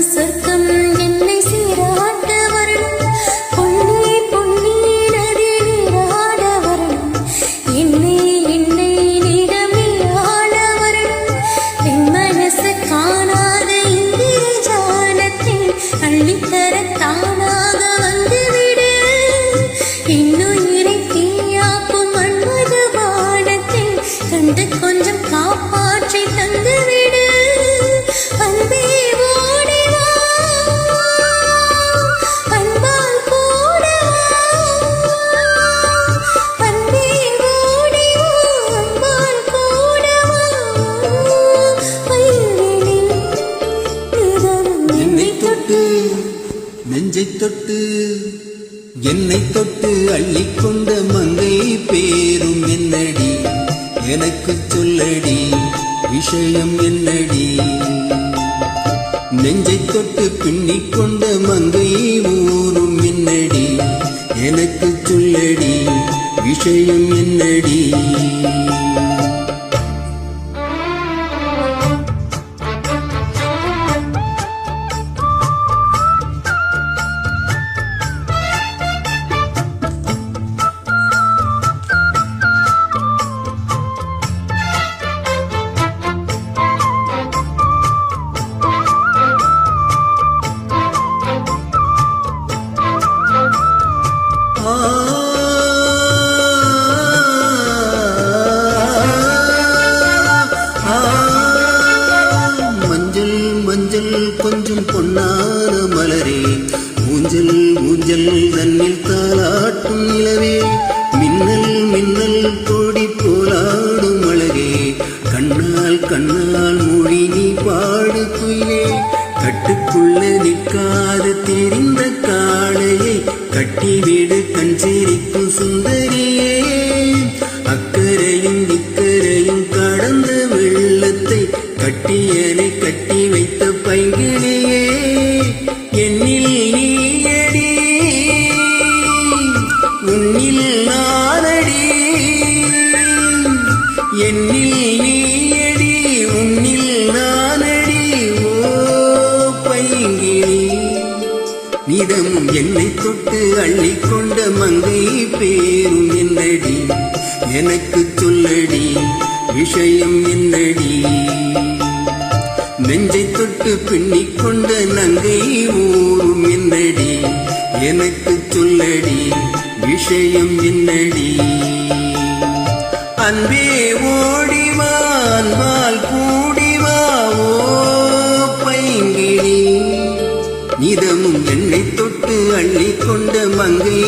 சொர்க்கம் என்னை சீராட்ட வரணும், பொன்னே பொன்னே நதி நீராட வரணும், என்னை என்னை நீடமே ஆள வரணும், என் மனசு காணாத இந்திர ஜாலத்தில் அள்ளித்தர தானாக வந்துவிடு, இன்னுயிரை தீயாக்கும் மன்மத வானத்தில் கண்டு கொஞ்சம் காப்பாற்றி தந்துவிடு. அன்பே ஓடி வா, அன்பால் கூட வா, அன்பே ஓடி வா, அன்பால் கூட வா, வயலிலே நிதம் என்னை தொட்டு நெஞ்சை தொட்டு என்னை தொட்டு அள்ளிக்கொண்ட மங்கை பேரும் என்னடி, எனக்கு சொல்லடி விஷயம் என்னடி, நெஞ்சை தொட்டு பின்னிக் கொண்ட மங்கை ஊரும் என்னடி, எனக்கு சொல்லடி விஷயம் என்னடி. மஞ்சள் மஞ்சள் கொஞ்சம் பொன்னான மலரே, ஊஞ்சல் ஊஞ்சல் தன்னில் தாலாட்டும் நிலவே, மின்னல் மின்னல் கொடி போலாடும் அழகே, கண்ணால் கண்ணால் மொழி நீ பாடு குயிலே, கட்டுக்குள்ள நிற்காத தெரிந்த காளையை கட்டிவிடு கண் சிரிக்கும் சுந்தரியே, அக்கரையும் இக்கரையும் கடந்த வெள்ளத்தை கட்டியனை கட்டி வைத்த பைங்கிளியே, என்னில் நீயடி உன்னில் நானடி, என்னில் நீயடி உன்னில் நானடி, ஓ பைங்கிளி நிதம் என்னை தொட்டு அள்ளிக்கொண்ட மங்கை பேரும் என்னடி, எனக்கு சொல்லடி விஷயம் என்னடி, நெஞ்சை தொட்டு பின்னிக் கொண்ட நங்கை ஊரும் என்னடி, எனக்கு சொல்லடி விஷயம் என்னடி. அன்பே ஓடிவா, அன்பால் கூடிவா, ஓ பைங்கிளி நிதமும் என்னை தொட்டு அள்ளிக்கொண்ட மங்கை